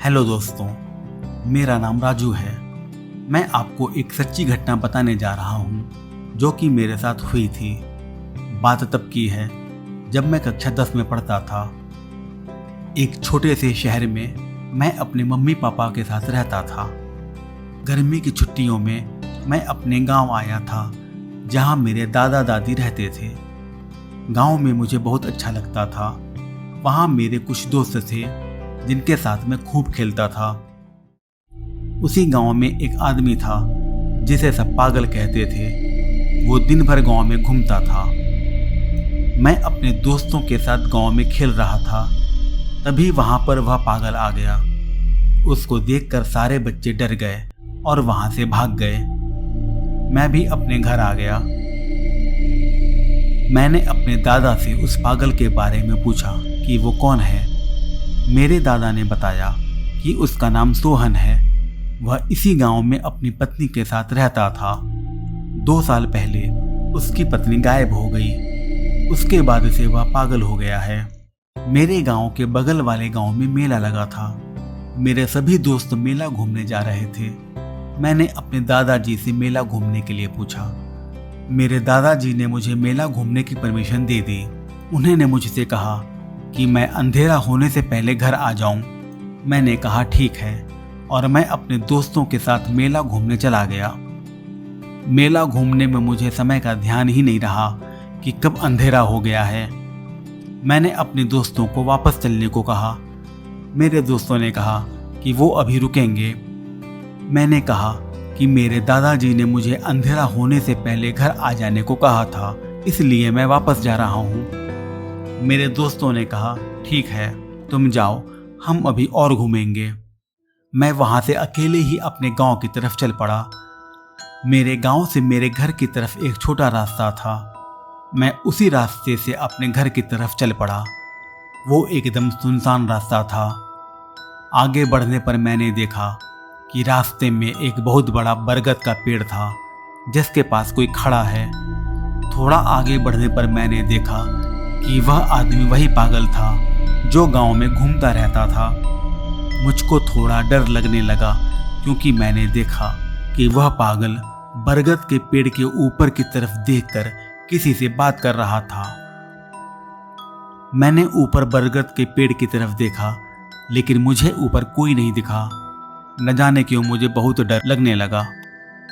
Hello दोस्तों, मेरा नाम राजू है। मैं आपको एक सच्ची घटना बताने जा रहा हूँ जो कि मेरे साथ हुई थी। बात तब की है जब मैं कक्षा 10 में पढ़ता था। एक छोटे से शहर में मैं अपने मम्मी पापा के साथ रहता था। गर्मी की छुट्टियों में मैं अपने गांव आया था जहां मेरे दादा दादी रहते थे। गांव में मुझे बहुत अच्छा लगता था। वहां मेरे कुछ दोस्त थे जिनके साथ मैं खूब खेलता था। उसी गांव में एक आदमी था जिसे सब पागल कहते थे। वो दिन भर गांव में घूमता था। मैं अपने दोस्तों के साथ गांव में खेल रहा था, तभी वहां पर वह पागल आ गया। उसको देखकर सारे बच्चे डर गए और वहां से भाग गए। मैं भी अपने घर आ गया। मैंने अपने दादा से उस पागल के बारे में पूछा कि वो कौन है। मेरे दादा ने बताया कि उसका नाम सोहन है। वह इसी गांव में अपनी पत्नी के साथ रहता था। 2 साल पहले उसकी पत्नी गायब हो गई। उसके बाद से वह पागल हो गया है। मेरे गांव के बगल वाले गांव में मेला लगा था। मेरे सभी दोस्त मेला घूमने जा रहे थे। मैंने अपने दादाजी से मेला घूमने के लिए पूछा। मेरे दादाजी ने मुझे मेला घूमने की परमिशन दे दी। उन्होंने मुझसे कहा कि मैं अंधेरा होने से पहले घर आ जाऊं। मैंने कहा ठीक है, और मैं अपने दोस्तों के साथ मेला घूमने चला गया। मेला घूमने में मुझे समय का ध्यान ही नहीं रहा कि कब अंधेरा हो गया है। मैंने अपने दोस्तों को वापस चलने को कहा। मेरे दोस्तों ने कहा कि वो अभी रुकेंगे। मैंने कहा कि मेरे दादाजी ने मुझे अंधेरा होने से पहले घर आ जाने को कहा था, इसलिए मैं वापस जा रहा हूँ। मेरे दोस्तों ने कहा ठीक है, तुम जाओ, हम अभी और घूमेंगे। मैं वहां से अकेले ही अपने गांव की तरफ चल पड़ा। मेरे गांव से मेरे घर की तरफ एक छोटा रास्ता था। मैं उसी रास्ते से अपने घर की तरफ चल पड़ा। वो एकदम सुनसान रास्ता था। आगे बढ़ने पर मैंने देखा कि रास्ते में एक बहुत बड़ा बरगद का पेड़ था जिसके पास कोई खड़ा है। थोड़ा आगे बढ़ने पर मैंने देखा कि वह आदमी वही पागल था जो गांव में घूमता रहता था। मुझको थोड़ा डर लगने लगा क्योंकि मैंने देखा कि वह पागल बरगद के पेड़ के ऊपर की तरफ देखकर किसी से बात कर रहा था। मैंने ऊपर बरगद के पेड़ की तरफ देखा, लेकिन मुझे ऊपर कोई नहीं दिखा। न जाने क्यों मुझे बहुत डर लगने लगा।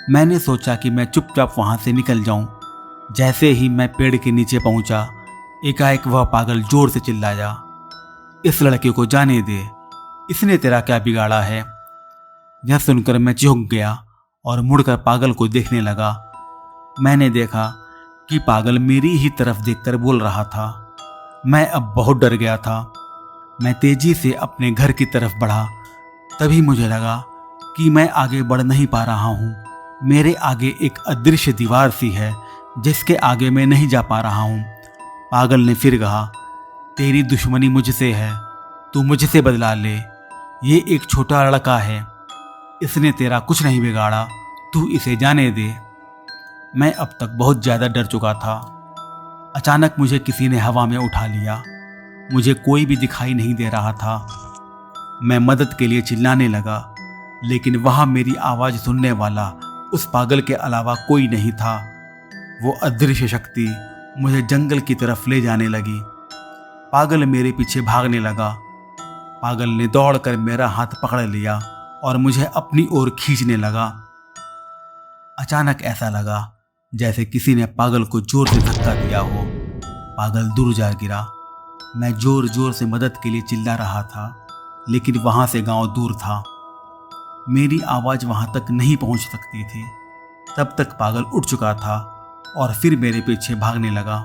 मैंने सोचा कि मैं चुपचाप वहां से निकल जाऊं। जैसे ही मैं पेड़ के नीचे पहुंचा, एकाएक वह पागल जोर से चिल्लाया, इस लड़के को जाने दे, इसने तेरा क्या बिगाड़ा है। यह सुनकर मैं चौंक गया और मुड़कर पागल को देखने लगा। मैंने देखा कि पागल मेरी ही तरफ देखकर बोल रहा था। मैं अब बहुत डर गया था। मैं तेजी से अपने घर की तरफ बढ़ा। तभी मुझे लगा कि मैं आगे बढ़ नहीं पा रहा हूँ। मेरे आगे एक अदृश्य दीवार सी है जिसके आगे मैं नहीं जा पा रहा हूँ। पागल ने फिर कहा, तेरी दुश्मनी मुझसे है, तू मुझसे बदला ले। ये एक छोटा लड़का है, इसने तेरा कुछ नहीं बिगाड़ा, तू इसे जाने दे। मैं अब तक बहुत ज़्यादा डर चुका था। अचानक मुझे किसी ने हवा में उठा लिया। मुझे कोई भी दिखाई नहीं दे रहा था। मैं मदद के लिए चिल्लाने लगा, लेकिन वहाँ मेरी आवाज़ सुनने वाला उस पागल के अलावा कोई नहीं था। वो अदृश्य शक्ति मुझे जंगल की तरफ ले जाने लगी। पागल मेरे पीछे भागने लगा। पागल ने दौड़कर मेरा हाथ पकड़ लिया और मुझे अपनी ओर खींचने लगा। अचानक ऐसा लगा जैसे किसी ने पागल को जोर से धक्का दिया हो। पागल दूर जा गिरा। मैं जोर जोर से मदद के लिए चिल्ला रहा था, लेकिन वहां से गांव दूर था। मेरी आवाज़ वहां तक नहीं पहुंच सकती थी। तब तक पागल उठ चुका था और फिर मेरे पीछे भागने लगा।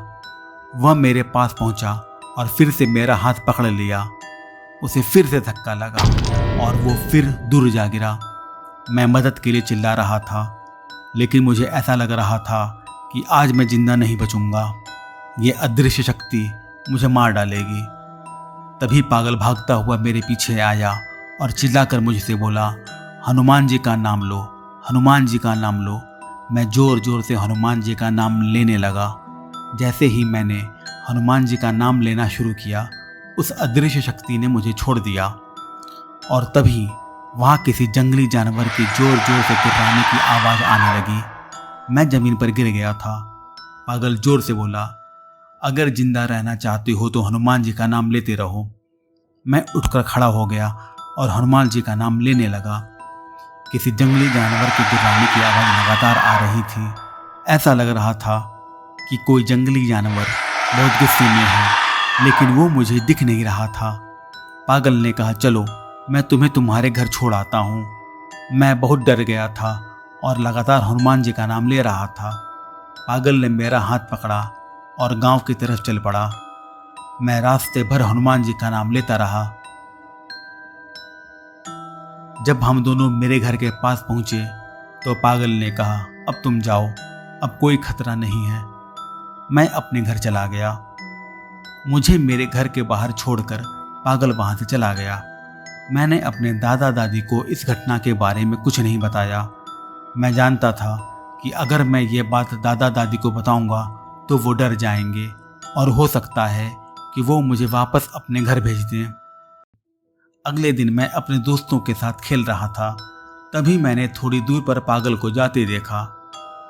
वह मेरे पास पहुंचा और फिर से मेरा हाथ पकड़ लिया। उसे फिर से धक्का लगा और वो फिर दूर जा गिरा। मैं मदद के लिए चिल्ला रहा था, लेकिन मुझे ऐसा लग रहा था कि आज मैं जिंदा नहीं बचूंगा। ये अदृश्य शक्ति मुझे मार डालेगी। तभी पागल भागता हुआ मेरे पीछे आया और चिल्लाकर मुझसे बोला, हनुमान जी का नाम लो, हनुमान जी का नाम लो। मैं जोर जोर से हनुमान जी का नाम लेने लगा। जैसे ही मैंने हनुमान जी का नाम लेना शुरू किया, उस अदृश्य शक्ति ने मुझे छोड़ दिया। और तभी वहाँ किसी जंगली जानवर की जोर जोर से चिल्लाने की आवाज़ आने लगी। मैं जमीन पर गिर गया था। पागल जोर से बोला, अगर जिंदा रहना चाहते हो तो हनुमान जी का नाम लेते रहो। मैं उठकर खड़ा हो गया और हनुमान जी का नाम लेने लगा। किसी जंगली जानवर की चिल्लाने की आवाज़ लगातार आ रही थी। ऐसा लग रहा था कि कोई जंगली जानवर बहुत गुस्से में है, लेकिन वो मुझे दिख नहीं रहा था। पागल ने कहा, चलो मैं तुम्हें तुम्हारे घर छोड़ आता हूँ। मैं बहुत डर गया था और लगातार हनुमान जी का नाम ले रहा था। पागल ने मेरा हाथ पकड़ा और गांव की तरफ चल पड़ा। मैं रास्ते भर हनुमान जी का नाम लेता रहा। जब हम दोनों मेरे घर के पास पहुंचे तो पागल ने कहा, अब तुम जाओ, अब कोई खतरा नहीं है। मैं अपने घर चला गया। मुझे मेरे घर के बाहर छोड़कर पागल वहां से चला गया। मैंने अपने दादा दादी को इस घटना के बारे में कुछ नहीं बताया। मैं जानता था कि अगर मैं ये बात दादा दादी को बताऊंगा तो वो डर जाएंगे और हो सकता है कि वो मुझे वापस अपने घर भेज दें। अगले दिन मैं अपने दोस्तों के साथ खेल रहा था। तभी मैंने थोड़ी दूर पर पागल को जाते देखा।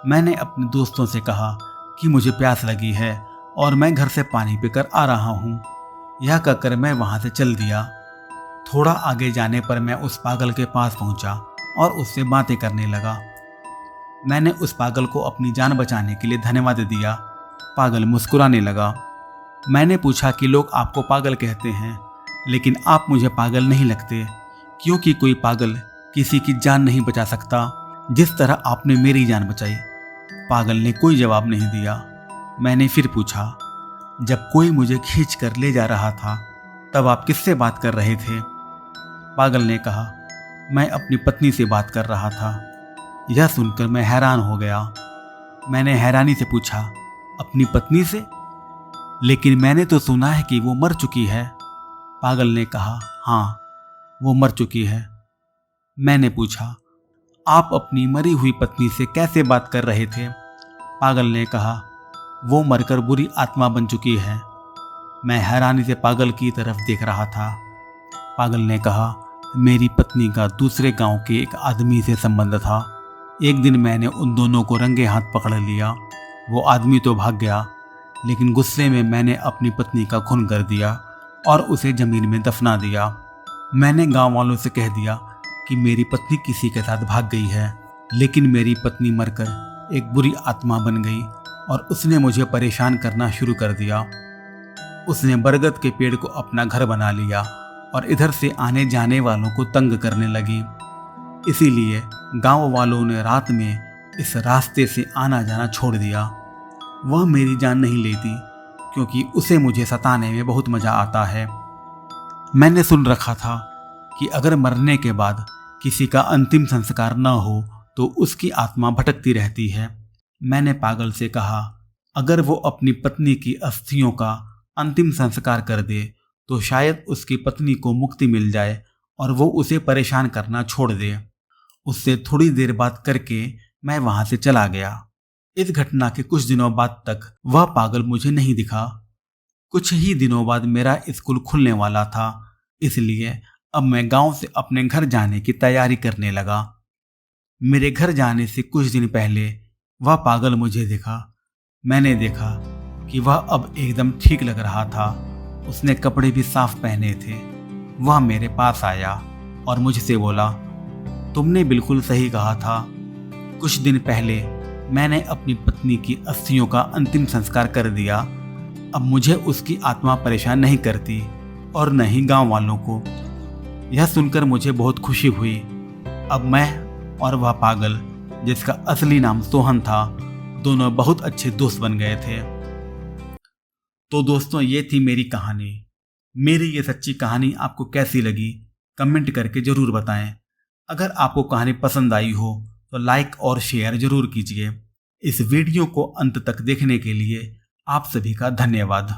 मैंने अपने दोस्तों से कहा कि मुझे प्यास लगी है और मैं घर से पानी पीकर आ रहा हूँ। यह कहकर मैं वहाँ से चल दिया। थोड़ा आगे जाने पर मैं उस पागल के पास पहुँचा और उससे बातें करने लगा। मैंने उस पागल को अपनी जान बचाने के लिए धन्यवाद दिया। पागल मुस्कुराने लगा। मैंने पूछा कि लोग आपको पागल कहते हैं, लेकिन आप मुझे पागल नहीं लगते, क्योंकि कोई पागल किसी की जान नहीं बचा सकता जिस तरह आपने मेरी जान बचाई। पागल ने कोई जवाब नहीं दिया। मैंने फिर पूछा, जब कोई मुझे खींच कर ले जा रहा था तब आप किससे बात कर रहे थे? पागल ने कहा, मैं अपनी पत्नी से बात कर रहा था। यह सुनकर मैं हैरान हो गया। मैंने हैरानी से पूछा, अपनी पत्नी से? लेकिन मैंने तो सुना है कि वो मर चुकी है। पागल ने कहा, हाँ, वो मर चुकी है। मैंने पूछा, आप अपनी मरी हुई पत्नी से कैसे बात कर रहे थे? पागल ने कहा, वो मरकर बुरी आत्मा बन चुकी है। मैं हैरानी से पागल की तरफ देख रहा था। पागल ने कहा, मेरी पत्नी का दूसरे गांव के एक आदमी से संबंध था। एक दिन मैंने उन दोनों को रंगे हाथ पकड़ लिया। वो आदमी तो भाग गया, लेकिन गुस्से में मैंने अपनी पत्नी का खून कर दिया और उसे जमीन में दफना दिया। मैंने गांव वालों से कह दिया कि मेरी पत्नी किसी के साथ भाग गई है, लेकिन मेरी पत्नी मरकर एक बुरी आत्मा बन गई और उसने मुझे परेशान करना शुरू कर दिया। उसने बरगद के पेड़ को अपना घर बना लिया और इधर से आने जाने वालों को तंग करने लगी। इसीलिए गांव वालों ने रात में इस रास्ते से आना जाना छोड़ दिया। वह मेरी जान नहीं लेती, क्योंकि उसे मुझे सताने में बहुत मजा आता है। मैंने सुन रखा था कि अगर मरने के बाद किसी का अंतिम संस्कार न हो तो उसकी आत्मा भटकती रहती है। मैंने पागल से कहा, अगर वो अपनी पत्नी की अस्थियों का अंतिम संस्कार कर दे तो शायद उसकी पत्नी को मुक्ति मिल जाए और वो उसे परेशान करना छोड़ दे। उससे थोड़ी देर बात करके मैं वहां से चला गया। इस घटना के कुछ दिनों बाद तक वह पागल मुझे नहीं दिखा। कुछ ही दिनों बाद मेरा स्कूल खुलने वाला था, इसलिए अब मैं गांव से अपने घर जाने की तैयारी करने लगा। मेरे घर जाने से कुछ दिन पहले वह पागल मुझे दिखा। मैंने देखा कि वह अब एकदम ठीक लग रहा था। उसने कपड़े भी साफ पहने थे। वह मेरे पास आया और मुझसे बोला, तुमने बिल्कुल सही कहा था। कुछ दिन पहले मैंने अपनी पत्नी की अस्थियों का अंतिम संस्कार कर दिया। अब मुझे उसकी आत्मा परेशान नहीं करती और न ही गाँव वालों को। यह सुनकर मुझे बहुत खुशी हुई। अब मैं और वह पागल, जिसका असली नाम सोहन था, दोनों बहुत अच्छे दोस्त बन गए थे। तो दोस्तों, ये थी मेरी कहानी। मेरी ये सच्ची कहानी आपको कैसी लगी कमेंट करके ज़रूर बताएं। अगर आपको कहानी पसंद आई हो तो लाइक और शेयर ज़रूर कीजिए। इस वीडियो को अंत तक देखने के लिए आप सभी का धन्यवाद।